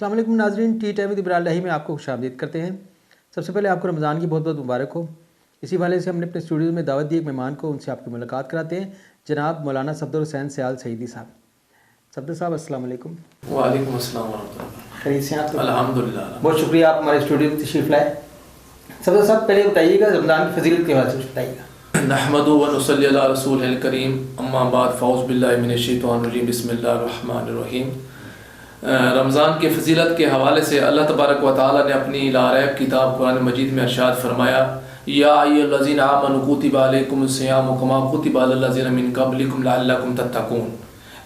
السلام علیکم ناظرین، ٹی ٹائم ود ابرال لاہی میں آپ کو خوشامدید کرتے ہیں۔ سب سے پہلے آپ کو رمضان کی بہت بہت مبارک ہو۔ اسی حوالے سے ہم نے اپنے اسٹوڈیو میں دعوت دی ایک مہمان کو، ان سے آپ کی ملاقات کراتے ہیں، جناب مولانا صفدر حسین سیال سعیدی صاحب۔ صفدر صاحب السلام علیکم۔ وعلیکم السلام ورحمۃ اللہ۔ خیریت سے ہیں آپ؟ الحمدللہ، بہت شکریہ آپ ہمارے اسٹوڈیو میں تشریف لائے۔ صفدر صاحب پہلے بتائیے گا رمضان کی فضیلت کے حوالے سے بتائیے گا۔ نحمد و نصلی علی رسول الکریم، اما بعد، فاعوذ باللہ من الشیطان الرجیم، بسم اللہ الرحمن الرحیم۔ رمضان کی فضیلت کے حوالے سے اللہ تبارک و تعالیٰ نے اپنی لا ریب کتاب قرآن مجید میں ارشاد فرمایا، یا ایھا الذین آمنوا کتب علیکم الصیام کما کتب علی الذین من قبلکم لعلکم تتقون۔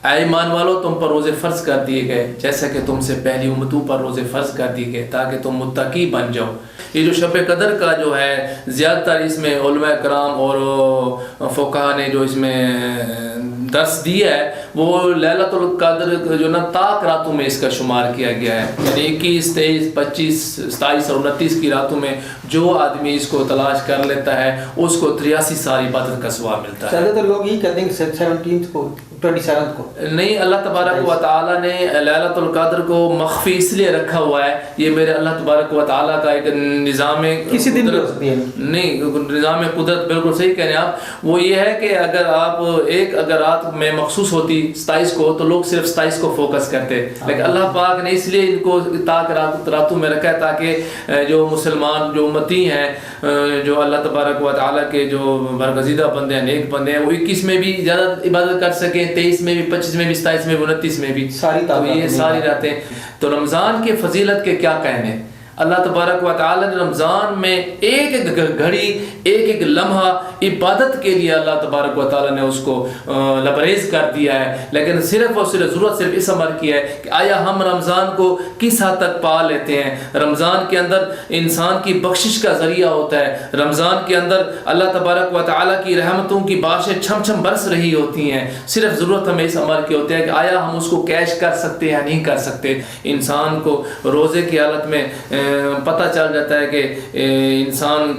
اے ایمان والو، تم پر روزے فرض کر دیے گئے جیسا کہ تم سے پہلی امتوں پر روزے فرض کر دیے گئے تاکہ تم متقی بن جاؤ۔ یہ جو شب قدر کا جو ہے زیادہ تر اس میں علماء کرام اور فقہا نے جو اس میں درس دیا ہے وہ لیلۃ القدر جو نا طاق راتوں میں اس کا شمار کیا گیا ہے، یعنی 21، 23، 25، 27 اور 29 کی راتوں میں جو آدمی اس کو تلاش کر لیتا ہے اس کو 83 سال عبادت کا ثواب ملتا ہے۔ چلے تو لوگ یہی کہتے ہیں کہ 17 کو 27 کو نہیں، اللہ تبارک و تعالیٰ نے لیلۃ القدر کو مخفی اس لیے رکھا ہوا ہے، یہ میرے اللہ تبارک و تعالیٰ کا ایک نظام کسی دن بھی ہو سکتی ہے، نہیں نظام قدرت، بالکل صحیح کہہ رہے ہیں آپ۔ وہ یہ ہے کہ اگر آپ اگر رات میں مخصوص ہوتی 27 کو تو لوگ صرف 27 کو فوکس کرتے، لیکن اللہ پاک نے اس لیے ان کو طاق راتوں میں رکھا ہے تاکہ جو مسلمان جو امتی ہیں، جو اللہ تبارک و تعالیٰ کے جو برگزیدہ بندے ہیں، نیک بندے ہیں، وہ 21 میں بھی زیادہ عبادت کر سکیں، 23 میں بھی، 25 میں بھی، 27 میں بھی، 29 میں بھی، تو یہ ساری راتیں۔ تو رمضان کی فضیلت کے کیا کہنے، اللہ تبارک و تعالیٰ نے رمضان میں ایک ایک گھڑی، ایک ایک لمحہ عبادت کے لیے اللہ تبارک و تعالیٰ نے اس کو لبریز کر دیا ہے، لیکن صرف اور صرف ضرورت صرف اس عمر کی ہے کہ آیا ہم رمضان کو کس حد تک پا لیتے ہیں۔ رمضان کے اندر انسان کی بخشش کا ذریعہ ہوتا ہے، رمضان کے اندر اللہ تبارک و تعالیٰ کی رحمتوں کی بارشیں چھم چھم برس رہی ہوتی ہیں، صرف ضرورت ہمیں اس عمر کی ہوتی ہے کہ آیا ہم اس کو کیش کر سکتے ہیں یا نہیں کر سکتے۔ انسان کو روزے کی حالت میں پتہ چل جاتا ہے کہ انسان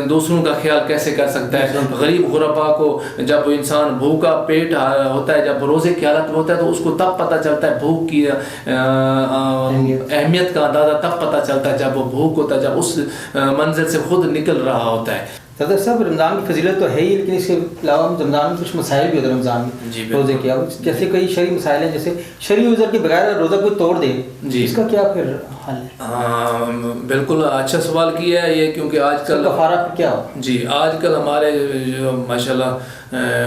دوسروں کا خیال کیسے کر سکتا ہے۔ غریب غربا کو جب انسان بھوکا پیٹ ہوتا ہے، جب روزے کی حالت میں ہوتا ہے تو اس کو تب پتہ چلتا ہے بھوک کی اہمیت کا اندازہ تب پتہ چلتا ہے جب وہ بھوک ہوتا ہے، جب اس منزل سے خود نکل رہا ہوتا ہے۔ صدر صاحب رمضان کی فضیلت تو ہے ہی، لیکن اس کے علاوہ رمضان میں کچھ مسائل بھی ہوتے ہیں رمضان میں روزے کے، جیسے کئی شرعی مسائل ہیں، جیسے شرعی عذر کے بغیر روزہ کوئی توڑ دے، اس کا کیا پھر حل ہے؟ بالکل اچھا سوال کیا ہے یہ، کیونکہ آج کل کفارہ کیا ہو؟ جی آج کل ہمارے جو ماشاءاللہ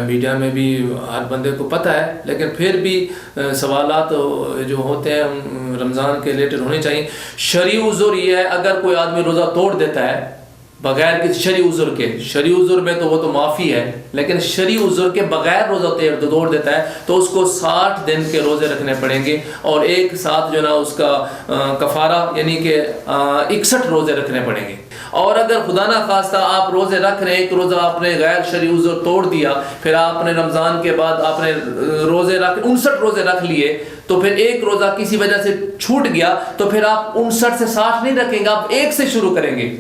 میڈیا میں بھی ہر بندے کو پتہ ہے، لیکن پھر بھی سوالات جو ہوتے ہیں رمضان کے ریلیٹڈ ہونے چاہیے۔ شرعی عذر یہ ہے اگر کوئی آدمی روزہ توڑ دیتا ہے بغیر کسی شرعی عذر کے، شرعی عذر میں تو وہ تو معافی ہے، لیکن شرعی عذر کے بغیر روزہ توڑ دیتا ہے تو اس کو 60 دن کے روزے رکھنے پڑیں گے، اور ایک ساتھ جو نا اس کا کفارہ یعنی کہ 61 روزے رکھنے پڑیں گے۔ اور اگر خدا نہ خواستہ آپ روزے رکھ رہے ہیں، ایک روزہ آپ نے غیر شرعی عذر توڑ دیا، پھر آپ نے رمضان کے بعد آپ نے روزے رکھ 59 روزے رکھ لیے، تو پھر ایک روزہ کسی وجہ سے چھوٹ گیا تو پھر آپ 59 سے 60 نہیں رکھیں گے، آپ ایک سے شروع کریں گے۔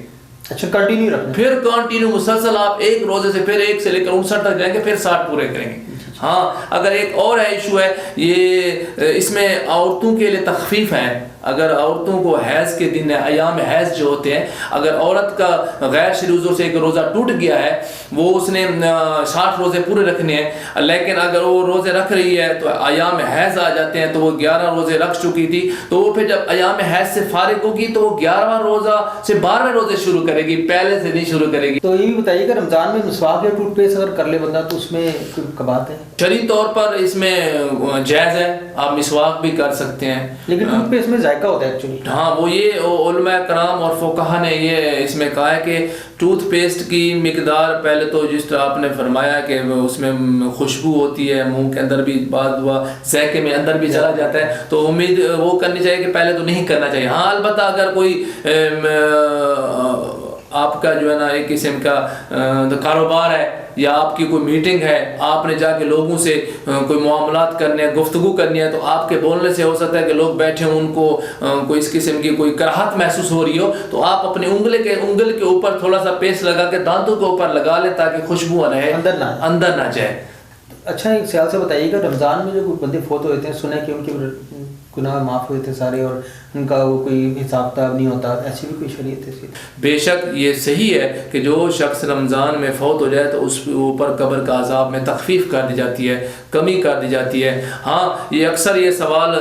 اچھا کنٹینیو رکھنا، پھر کنٹینیو مسلسل آپ ایک روزے سے پھر 1 سے لے کر 59 تک جائیں گے، پھر 60 پورے کریں گے۔ ہاں اگر ایک اور ایشو ہے، یہ اس میں عورتوں کے لیے تخفیف ہے۔ اگر عورتوں کو حیض کے دن ایام حیض جو ہوتے ہیں، اگر عورت کا غیر شرعی عذر سے ایک روزہ ٹوٹ گیا ہے، وہ اس نے 60 روزے پورے رکھنے ہیں، لیکن اگر وہ روزے رکھ رہی ہے تو ایام حیض آ جاتے ہیں، تو وہ 11 روزے رکھ چکی تھی، تو وہ پھر جب ایام حیض سے فارغ ہوگی تو وہ 11واں روزہ سے 12ویں روزے شروع کرے گی، پہلے سے نہیں شروع کرے گی۔ تو یہ بھی بتائیے کہ رمضان میں مسواک یا ٹوتھ پیسٹ اگر کر لے بندہ تو اس میں کوئی بات ہے؟ شرعی طور پر اس میں جائز ہے، آپ مسواک بھی کر سکتے ہیں، لیکن ٹوتھ پیسٹ میں ذائقہ ہوتا ہے ایکچولی۔ ہاں وہ یہ علماء کرام اور فقہا نے یہ اس میں کہا ہے کہ ٹوتھ پیسٹ کی مقدار، پہلے تو جس طرح آپ نے فرمایا کہ اس میں خوشبو ہوتی ہے، منہ کے اندر بھی بعض ہوا ذائقے میں اندر بھی چلا جاتا ہے، تو امید وہ کرنی چاہیے کہ پہلے تو نہیں کرنا چاہیے۔ ہاں البتہ اگر کوئی آپ کا جو ہے نا ایک قسم کا کاروبار ہے یا آپ کی کوئی میٹنگ ہے، آپ نے جا کے لوگوں سے کوئی معاملات کرنے ہیں، گفتگو کرنی ہے، تو آپ کے بولنے سے ہو سکتا ہے کہ لوگ بیٹھے ہوں، ان کو کوئی اس قسم کی کوئی کراہت محسوس ہو رہی ہو، تو آپ اپنے انگل کے اوپر تھوڑا سا پیسٹ لگا کے دانتوں کے اوپر لگا لیں تاکہ خوشبو رہے، اندر نہ جائے۔ اچھا ایک سیال سے بتائیے گا، رمضان میں جو بندے فوت ہوتے ہیں، سنا ہے کہ ان کے گناہ معاف ہوتے ہیں سارے، اور ان کا وہ کوئی حساب کتاب نہیں ہوتا، ایسی بھی کوئی شریعت ہے؟ بے شک یہ صحیح ہے کہ جو شخص رمضان میں فوت ہو جائے تو اس کے اوپر قبر کا عذاب میں تخفیف کر دی جاتی ہے، کمی کر دی جاتی ہے۔ ہاں یہ اکثر یہ سوال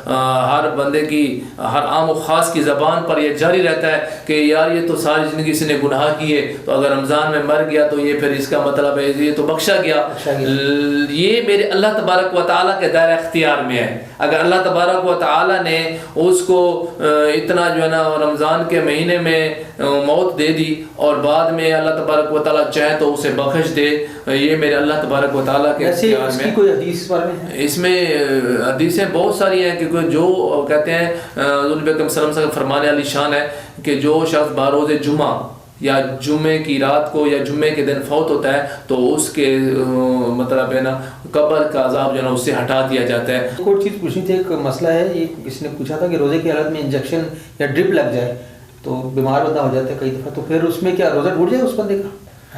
ہر بندے کی، ہر عام و خاص کی زبان پر یہ جاری رہتا ہے کہ یار یہ تو ساری زندگی اس نے گناہ کیے، تو اگر رمضان میں مر گیا تو یہ پھر اس کا مطلب ہے یہ تو بخشا گیا۔ یہ میرے اللہ تبارک و تعالیٰ کے دائرہ اختیار میں ہے۔ اگر اللہ تبارک و تعالیٰ نے اس کو اتنا جو ہے نا رمضان کے مہینے میں موت دے دی اور بعد میں اللہ تبارک و تعالیٰ چاہے تو اسے بخش دے، یہ میرے اللہ تبارک و تعالیٰ کے اختیار میں۔ کوئی حدیث پر میں اس میں حدیثیں بہت ساری ہیں، کیونکہ جو کہتے ہیں حضور بیگم صلی اللہ علیہ وسلم فرمانے علی شان ہے کہ جو شخص باروز جمعہ یا جمعے کی رات کو یا جمعے کے دن فوت ہوتا ہے تو اس کے مطلب ہے نا قبر کا عذاب جو ہے نا اس سے ہٹا دیا جاتا ہے۔ ایک اور چیز پوچھنی تھی، ایک مسئلہ ہے، یہ کسی نے پوچھا تھا کہ روزے کی حالت میں انجیکشن یا ڈرپ لگ جائے تو بیمار بندہ ہو جاتا ہے کئی دفعہ، تو پھر اس میں کیا روزہ ٹوٹ جائے اس بندے کا؟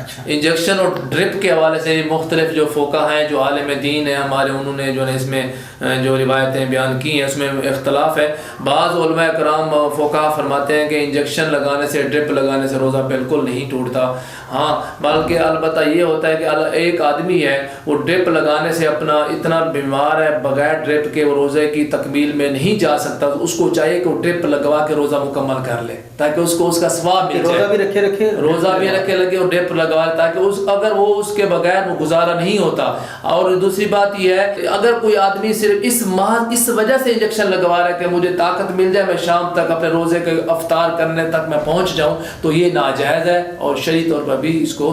اچھا، انجیکشن اور ڈرپ کے حوالے سے مختلف جو فقہا ہیں، جو عالم دین ہیں ہمارے، انہوں نے جو ہے اس میں جو روایتیں بیان کی ہیں اس میں اختلاف ہے۔ بعض علماء کرام فقہا فرماتے ہیں کہ انجیکشن لگانے سے، ڈرپ لگانے سے روزہ بالکل نہیں ٹوٹتا، ہاں بلکہ البتہ یہ ہوتا ہے کہ ایک آدمی ہے وہ ڈرپ لگانے سے اپنا اتنا بیمار ہے، بغیر ڈرپ کے وہ روزے کی تکمیل میں نہیں جا سکتا، تو اس کو چاہیے کہ وہ ڈرپ لگوا کے روزہ مکمل کر لے تاکہ اس کو اس کا ثواب مل جائے، روزہ بھی رکھے لگے اور ڈرپ لگوا لے تاکہ اگر وہ اس کے بغیر وہ گزارا نہیں ہوتا۔ اور دوسری بات یہ ہے کہ اگر کوئی آدمی صرف اس وجہ سے انجیکشن لگوا رہا ہے کہ مجھے طاقت مل جائے، میں شام تک اپنے روزے کے افطار کرنے تک میں پہنچ جاؤں، تو یہ ناجائز ہے اور شرعی طور پر بھی اس کو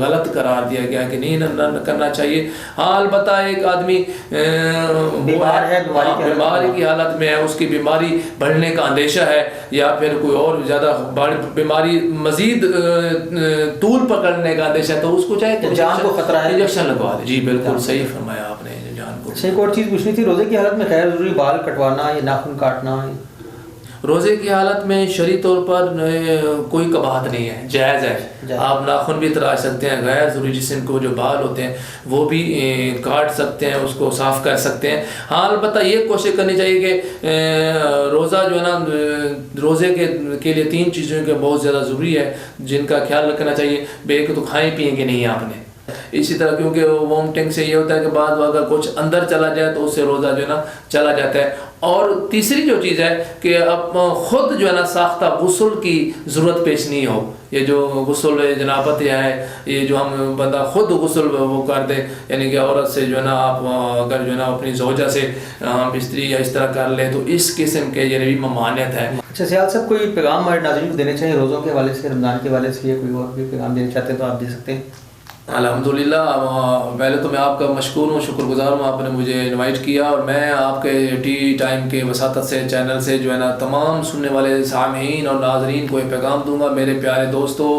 غلط قرار دیا گیا کہ نہیں نہ کرنا چاہیے۔ ہاں البتہ ایک آدمی بیمار ہے، بیماری کی حالت میں ہے، اس کی بیماری بڑھنے کا اندیشہ ہے یا پھر کوئی اور زیادہ بیماری مزید طول پکڑنے کا اندیشہ ہے، تو اس کو چاہے تو جان کو خطرہ ہے، انجیکشن لگوا دے۔ جی بالکل صحیح فرمایا آپ نے، جان کو۔ ایک اور چیز پوچھنی تھی، روزے کی حالت میں غیر ضروری بال کٹوانا یا ناخن کاٹنا؟ روزے کی حالت میں شرعی طور پر کوئی کباہت نہیں ہے، جائز ہے، آپ ناخن بھی تراش سکتے ہیں، غیر ضروری جسم کو جو بال ہوتے ہیں وہ بھی کاٹ سکتے ہیں، اس کو صاف کر سکتے ہیں۔ ہاں البتہ یہ کوشش کرنی چاہیے کہ روزہ جو ہے نا، روزے کے لیے 3 چیزوں کے بہت زیادہ ضروری ہے جن کا خیال رکھنا چاہیے۔ ایک تو کھائیں پیئیں گے نہیں آپ نے، اسی طرح کیونکہ وومٹنگ سے یہ ہوتا ہے کہ بعد اگر کچھ اندر چلا جائے تو اس سے روزہ جو ہے نا چلا جاتا ہے۔ اور تیسری جو چیز ہے کہ اب خود جو ہے نا ساختہ غسل کی ضرورت پیش نہیں ہو، یہ جو غسل جنابت ہے، یہ جو ہم بندہ خود غسل وہ کر دے، یعنی کہ عورت سے جو ہے نا آپ اگر جو ہے نا اپنی زوجہ سے بستری یا اس طرح کر لیں تو اس قسم کے یہ بھی ممانعت ہے۔ اچھا سیال صاحب، کوئی پیغام ہمارے ناظرین کو دینے چاہیں روزوں کے حوالے سے، رمضان کے حوالے سے، یا کوئی اور بھی پیغام دینا چاہتے ہیں تو آپ دے سکتے ہیں۔ الحمدللہ پہلے تو میں آپ کا مشکور ہوں، شکر گزار ہوں، آپ نے مجھے انوائٹ کیا، اور میں آپ کے ٹی وی ٹائم کے وساطت سے، چینل سے جو ہے نا تمام سننے والے سامعین اور ناظرین کو یہ پیغام دوں گا، میرے پیارے دوستوں،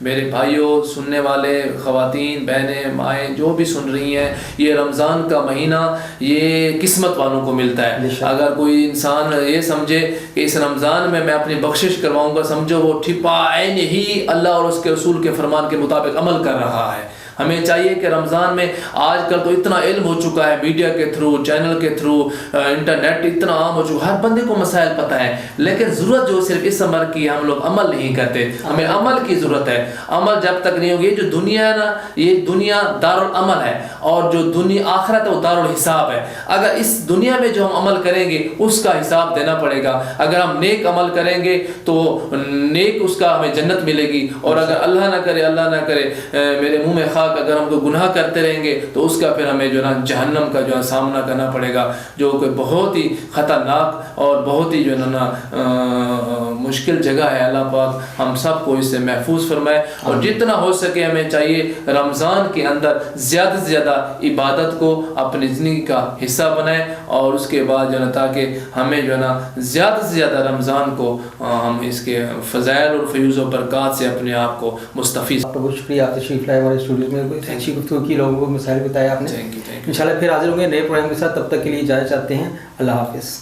میرے بھائیوں، سننے والے خواتین، بہنیں، مائیں جو بھی سن رہی ہیں، یہ رمضان کا مہینہ یہ قسمت والوں کو ملتا ہے۔ اگر کوئی انسان یہ سمجھے کہ اس رمضان میں اپنی بخشش کرواؤں گا، سمجھو وہ ٹھپا عین ہی اللہ اور اس کے رسول کے فرمان کے مطابق عمل کر رہا ہے۔ ہمیں چاہیے کہ رمضان میں آج کل تو اتنا علم ہو چکا ہے، میڈیا کے تھرو، چینل کے تھرو، انٹرنیٹ اتنا عام ہو چکا ہے، ہر بندے کو مسائل پتہ ہے، لیکن ضرورت جو صرف اس عمر کی، ہم لوگ عمل نہیں کرتے، ہمیں عمل کی ضرورت ہے۔ عمل جب تک نہیں ہوگی، یہ جو دنیا ہے نا، یہ دنیا دارالعمل ہے، اور جو دنیا آخرت ہے وہ دارالحساب ہے۔ اگر اس دنیا میں جو ہم عمل کریں گے اس کا حساب دینا پڑے گا۔ اگر ہم نیک عمل کریں گے تو نیک اس کا ہمیں جنت ملے گی، اور اگر اللہ نہ کرے میرے منہ میں خاک، اگر ہم کوئی گناہ کرتے رہیں گے تو اس کا پھر ہمیں جو نا جہنم کا جو سامنا کرنا پڑے گا، جو کہ بہت ہی خطرناک اور بہت ہی جو ہے نا مشکل جگہ ہے۔ اللہ پاک ہم سب کو اس سے محفوظ فرمائے، اور جتنا ہو سکے ہمیں چاہیے رمضان کے اندر زیادہ سے زیادہ عبادت کو اپنی زندگی کا حصہ بنائیں، اور اس کے بعد جو ہے نا تاکہ ہمیں جو ہے نا زیادہ سے زیادہ رمضان کو ہم اس کے فضائل اور فیوز و برکات سے اپنے آپ کو مستفیض۔ آپ کا بہت شکریہ، آپ تشریف لائے ہمارے اسٹوڈیو میں، اچھی گفتگو کی، لوگوں کو مسائل بتایا آپ نے۔ انشاءاللہ پھر حاضر ہوں گے نئے پروگرام کے ساتھ، تب تک کے لیے اجازت چاہتے ہیں، اللہ حافظ۔